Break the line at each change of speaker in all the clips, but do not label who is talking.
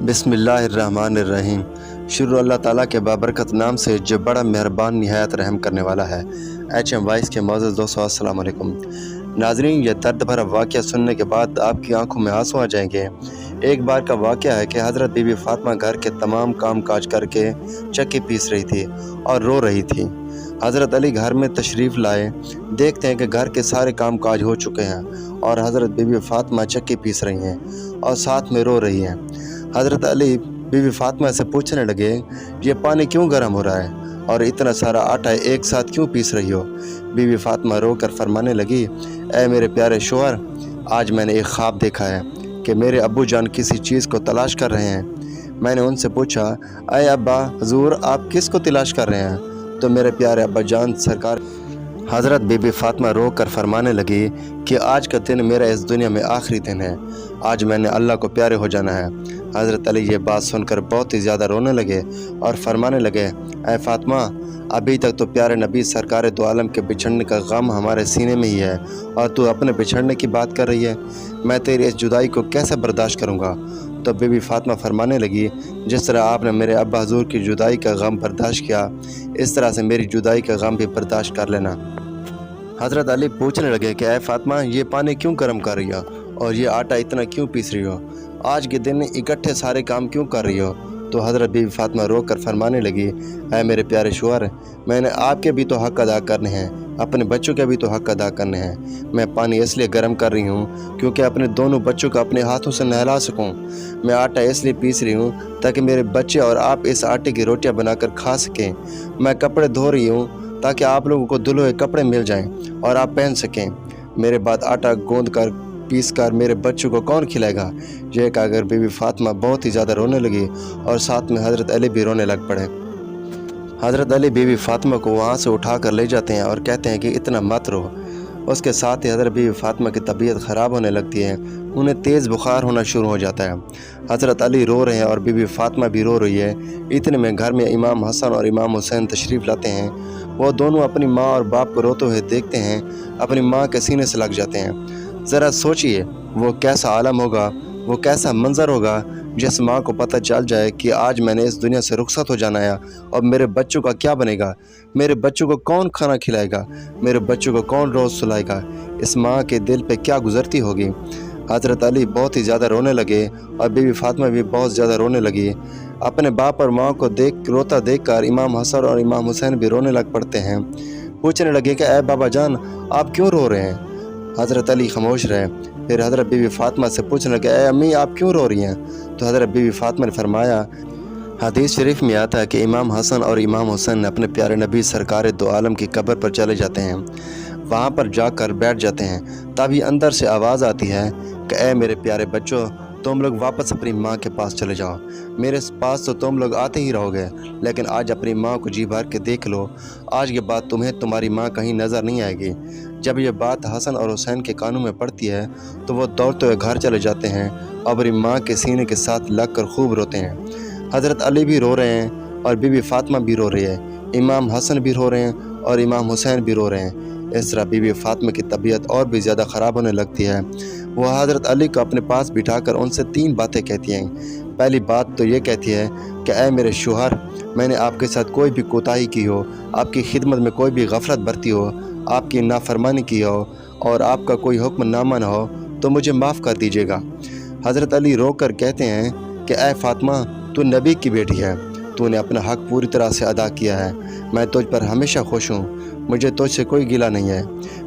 बिस्मिल्लाहिर्रहमानिर्रहीम। शुरू अल्लाह ताला के बाबरकत नाम से जो बड़ा मेहरबान निहायत रहम करने वाला है। HM वाइस के मोअज़्ज़ज़ दोस्तों, अस्सलाम वालेकुम। नाज़रीन, यह दर्द भरा वाक़या सुनने के बाद आपकी आंखों में आंसू आ जाएंगे। एक बार का वाक़या है कि हज़रत बीबी फ़ातिमा घर के तमाम काम काज करके चक्की पीस रही थी और रो रही थी। हज़रत अली घर में तशरीफ़ लाए, देखते हैं कि घर के सारे काम काज हो चुके हैं और हज़रत बीबी फ़ातिमा चक्की पीस रही हैं और साथ में रो रही हैं। हज़रत अली बीबी फ़ातिमा से पूछने लगे, ये पानी क्यों गर्म हो रहा है और इतना सारा आटा एक साथ क्यों पीस रही हो? बीबी फ़ातिमा रो कर फरमाने लगी, ऐ मेरे प्यारे शोहर, आज मैंने एक ख्वाब देखा है कि मेरे अब्बू जान किसी चीज़ को तलाश कर रहे हैं। मैंने उनसे पूछा, ऐ अब्बा हुज़ूर, आप किस को तलाश कर रहे हैं? तो मेरे प्यारे अब्बा जान सरकार हज़रत बीबी फ़ातिमा रो कर फरमाने लगी कि आज का दिन मेरा इस दुनिया में आखिरी दिन है, आज मैंने अल्लाह को प्यारे हो जाना है। हज़रत अली ये बात सुनकर बहुत ही ज़्यादा रोने लगे और फरमाने लगे, ऐ फ़ातिमा, अभी तक तो प्यारे नबी सरकार दो आलम के बिछड़ने का गम हमारे सीने में ही है और तू अपने बिछड़ने की बात कर रही है। मैं तेरी इस जुदाई को कैसे बर्दाश्त करूँगा? तो बीबी फ़ातिमा फरमाने लगी, जिस तरह आपने मेरे अब्बा हुज़ूर की जुदाई का गम बर्दाश्त किया, इस तरह से मेरी जुदाई का गम भी बर्दाश्त कर लेना। हज़रत अली पूछने लगे कि ऐ फ़ातिमा, ये पानी क्यों गर्म कर रही हो और ये आटा इतना क्यों पीस रही हो? आज के दिन इकट्ठे सारे काम क्यों कर रही हो? तो हज़रत बीबी फ़ातिमा रो कर फरमाने लगी, ऐ मेरे प्यारे शोहर, मैंने आपके भी तो हक़ अदा करने हैं, अपने बच्चों के भी तो हक़ अदा करने हैं। मैं पानी इसलिए गर्म कर रही हूँ क्योंकि अपने दोनों बच्चों को अपने हाथों से नहला सकूँ। मैं आटा इसलिए पीस रही हूँ ताकि मेरे बच्चे और आप इस आटे की रोटियाँ बनाकर खा सकें। मैं कपड़े धो रही हूँ ताकि आप लोगों को धुले हुए कपड़े मिल जाएं और आप पहन सकें। मेरे बाद आटा गूंद कर पीस कर मेरे बच्चों को कौन खिलाएगा? ये कहकर बीबी फ़ातिमा बहुत ही ज़्यादा रोने लगी और साथ में हज़रत अली भी रोने लग पड़े। हज़रत अली बीबी फ़ातिमा को वहाँ से उठा कर ले जाते हैं और कहते हैं कि इतना मत रो। उसके साथ ही हज़रत बीबी फ़ातिमा की तबीयत ख़राब होने लगती है, उन्हें तेज़ बुखार होना शुरू हो जाता है। हज़रत अली रो रहे हैं और बीबी फ़ातिमा भी रो रही है। इतने में घर में इमाम हसन और इमाम हुसैन तशरीफ़ लाते हैं। वो दोनों अपनी माँ और बाप को रोते हुए देखते हैं, अपनी माँ के सीने से लग जाते हैं। ज़रा सोचिए, वो कैसा आलम होगा, वो कैसा मंज़र होगा जिस माँ को पता चल जाए कि आज मैंने इस दुनिया से रुखसत हो जाना है और मेरे बच्चों का क्या बनेगा? मेरे बच्चों को कौन खाना खिलाएगा? मेरे बच्चों को कौन रोज़ सुलाएगा? इस माँ के दिल पे क्या गुज़रती होगी? हज़रत अली बहुत ही ज़्यादा रोने लगे और बीबी फ़ातिमा भी बहुत ज़्यादा रोने लगी। अपने बाप और माँ को रोता देखकर इमाम हसन और इमाम हुसैन भी रोने लग पड़ते हैं। पूछने लगे कि ऐ बाबा जान, आप क्यों रो रहे हैं? हज़रत अली खामोश रहे। फिर हज़रत बीबी फ़ातिमा से पूछने लगे, ऐ अम्मी, आप क्यों रो रही हैं? तो हज़रत बीबी फ़ातिमा ने फरमाया, हदीस शरीफ में आता है कि इमाम हसन और इमाम हुसैन अपने प्यारे नबी सरकार दो आलम की कब्र पर चले जाते हैं। वहाँ पर जाकर बैठ जाते हैं। तभी अंदर से आवाज़ आती है कि ऐ मेरे प्यारे बच्चों, तुम लोग वापस अपनी माँ के पास चले जाओ। मेरे पास तो तुम लोग आते ही रहोगे, लेकिन आज अपनी माँ को जी भर के देख लो। आज के बाद तुम्हें तुम्हारी माँ कहीं नज़र नहीं आएगी। जब ये बात हसन और हुसैन के कानों में पड़ती है तो वो दौड़ते हुए घर चले जाते हैं और अपनी माँ के सीने के साथ लग कर खूब रोते हैं। हज़रत अली भी रो रहे हैं और बीबी फ़ातिमा भी रो रही है। इमाम हसन भी रो रहे हैं और इमाम हुसैन भी रो रहे हैं। इस तरह बीबी फ़ातिमा की तबीयत और भी ज़्यादा ख़राब होने लगती है। वह हज़रत अली को अपने पास बिठाकर उनसे 3 बातें कहती हैं। पहली बात तो ये कहती है कि ऐ मेरे शोहर, मैंने आपके साथ कोई भी कोताही की हो, आपकी खिदमत में कोई भी गफलत बरती हो, आपकी नाफरमानी की हो और आपका कोई हुक्म ना माना हो तो मुझे माफ़ कर दीजिएगा। हज़रत अली रो कर कहते हैं कि ऐ फ़ातिमा, तू नबी की बेटी है, तूने अपना हक़ पूरी तरह से अदा किया है। मैं तुझ पर हमेशा खुश हूँ, मुझे तुझसे कोई गिला नहीं है।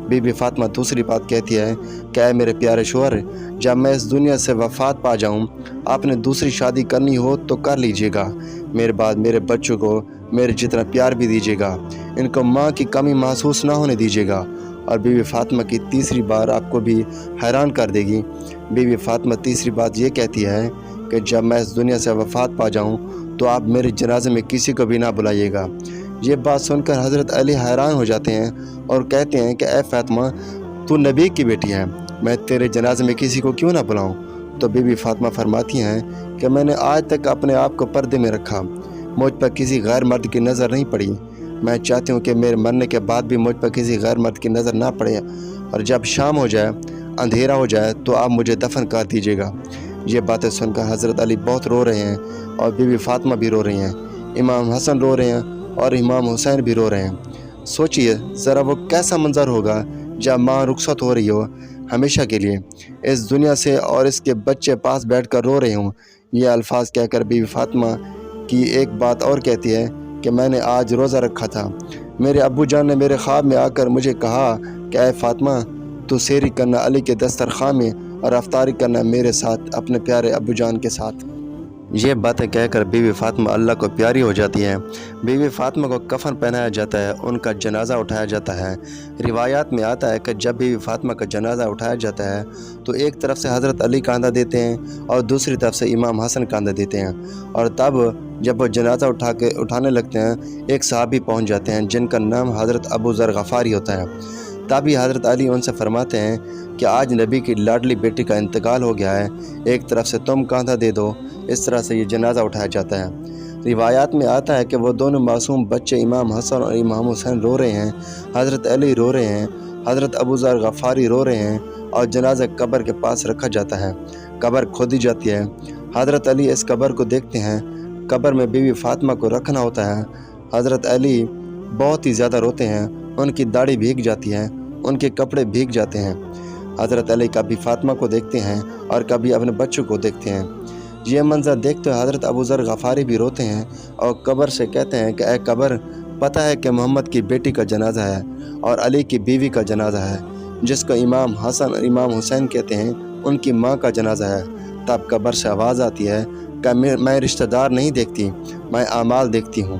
बीबी फ़ातिमा दूसरी बात कहती है कि ऐ मेरे प्यारे शोहर, जब मैं इस दुनिया से वफ़ात पा जाऊँ, आपने दूसरी शादी करनी हो तो कर लीजिएगा। मेरे बाद मेरे बच्चों को मेरे जितना प्यार भी दीजिएगा, इनको माँ की कमी महसूस ना होने दीजिएगा। और बीबी फ़ातिमा की तीसरी बात आपको भी हैरान कर देगी। बीबी फ़ातिमा तीसरी बात ये कहती है कि जब मैं इस दुनिया से वफ़ात पा जाऊँ तो आप मेरे जनाजे में किसी को भी ना बुलाइएगा। ये बात सुनकर हज़रत अली हैरान हो जाते हैं और कहते हैं कि ऐ फ़ातिमा, तू नबी की बेटी है, मैं तेरे जनाजे में किसी को क्यों ना बुलाऊं? तो बीबी फ़ातिमा फरमाती हैं कि मैंने आज तक अपने आप को पर्दे में रखा, मुझ पर किसी गैर मर्द की नज़र नहीं पड़ी। मैं चाहती हूँ कि मेरे मरने के बाद भी मुझ पर किसी गैर मर्द की नज़र ना पड़े और जब शाम हो जाए, अंधेरा हो जाए तो आप मुझे दफन कर दीजिएगा। یہ باتیں سن کر حضرت علی بہت رو رہے ہیں اور بیوی فاطمہ بھی رو رہی ہیں، امام حسن رو رہے ہیں اور امام حسین بھی رو رہے ہیں۔ سوچئے ذرا وہ کیسا منظر ہوگا جب ماں رخصت ہو رہی ہو ہمیشہ کے لیے اس دنیا سے اور اس کے بچے پاس بیٹھ کر رو رہے ہوں۔ یہ الفاظ کہہ کر بیوی فاطمہ کی ایک بات اور کہتی ہے کہ میں نے آج روزہ رکھا تھا، میرے ابو جان نے میرے خواب میں آ کر مجھے کہا کہ اے فاطمہ تو سحری کرنا علی کے دسترخوان میں اور افطاری کرنا میرے ساتھ اپنے پیارے ابو جان کے ساتھ۔ یہ باتیں کہہ کر بیوی فاطمہ اللہ کو پیاری ہو جاتی ہیں۔ بیوی فاطمہ کو کفن پہنایا جاتا ہے، ان کا جنازہ اٹھایا جاتا ہے۔ روایات میں آتا ہے کہ جب بیوی فاطمہ کا جنازہ اٹھایا جاتا ہے تو ایک طرف سے حضرت علی کاندھا دیتے ہیں اور دوسری طرف سے امام حسن کاندھا دیتے ہیں، اور تب جب وہ جنازہ اٹھانے لگتے ہیں ایک صحابی پہنچ جاتے ہیں جن کا نام حضرت ابو ذر غفاری ہوتا ہے۔ تبھی حضرت علی ان سے فرماتے ہیں کہ آج نبی کی لاڈلی بیٹی کا انتقال ہو گیا ہے، ایک طرف سے تم کاندھا دے دو۔ اس طرح سے یہ جنازہ اٹھایا جاتا ہے۔ روایات میں آتا ہے کہ وہ دونوں معصوم بچے امام حسن اور امام حسین رو رہے ہیں، حضرت علی رو رہے ہیں، حضرت ابو ذر غفاری رو رہے ہیں اور جنازہ قبر کے پاس رکھا جاتا ہے۔ قبر کھودی جاتی ہے، حضرت علی اس قبر کو دیکھتے ہیں، قبر میں بیوی فاطمہ کو رکھنا ہوتا ہے۔ حضرت علی بہت ہی زیادہ روتے ہیں، ان کی داڑھی بھیگ جاتی ہے، ان کے کپڑے بھیگ جاتے ہیں۔ حضرت علی کبھی فاطمہ کو دیکھتے ہیں اور کبھی اپنے بچوں کو دیکھتے ہیں۔ یہ منظر دیکھتے ہوئے حضرت ابو ذر غفاری بھی روتے ہیں اور قبر سے کہتے ہیں کہ اے قبر، پتہ ہے کہ محمد کی بیٹی کا جنازہ ہے اور علی کی بیوی کا جنازہ ہے، جس کو امام حسن اور امام حسین کہتے ہیں، ان کی ماں کا جنازہ ہے۔ تب قبر سے آواز آتی ہے کہ میں رشتہ دار نہیں دیکھتی، میں اعمال دیکھتی ہوں۔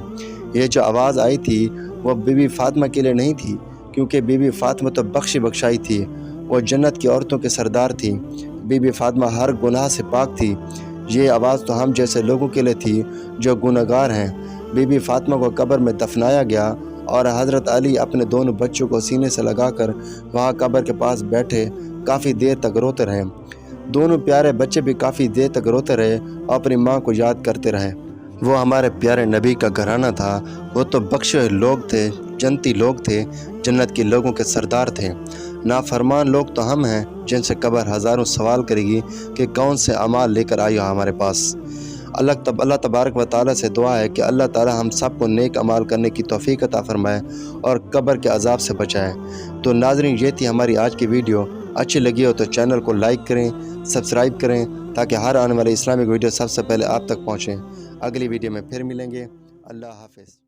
یہ جو آواز آئی تھی وہ بیوی فاطمہ کے لیے نہیں تھی، کیونکہ بیوی فاطمہ تو بخشائی تھی، وہ جنت کی عورتوں کے سردار تھی۔ بیوی فاطمہ ہر گناہ سے پاک تھی۔ یہ آواز تو ہم جیسے لوگوں کے لیے تھی جو گنہگار ہیں۔ بی بی فاطمہ کو قبر میں دفنایا گیا اور حضرت علی اپنے دونوں بچوں کو سینے سے لگا کر وہاں قبر کے پاس بیٹھے کافی دیر تک روتے رہے۔ دونوں پیارے بچے بھی کافی دیر تک روتے رہے اور اپنی ماں کو یاد کرتے رہے۔ وہ ہمارے پیارے نبی کا گھرانہ تھا، وہ تو بخشے لوگ تھے، جنتی لوگ تھے، جنت کے لوگوں کے سردار تھے۔ نافرمان لوگ تو ہم ہیں جن سے قبر ہزاروں سوال کرے گی کہ کون سے اعمال لے کر آئی ہو ہمارے پاس۔ اللہ تبارک و تعالیٰ سے دعا ہے کہ اللہ تعالیٰ ہم سب کو نیک اعمال کرنے کی توفیق عطا فرمائے اور قبر کے عذاب سے بچائے۔ تو ناظرین، یہ تھی ہماری آج کی ویڈیو۔ اچھی لگی ہو تو چینل کو لائک کریں، سبسکرائب کریں تاکہ ہر آنے والی اسلامک ویڈیو سب سے پہلے آپ تک پہنچیں۔ اگلی ویڈیو میں پھر ملیں گے۔ اللہ حافظ۔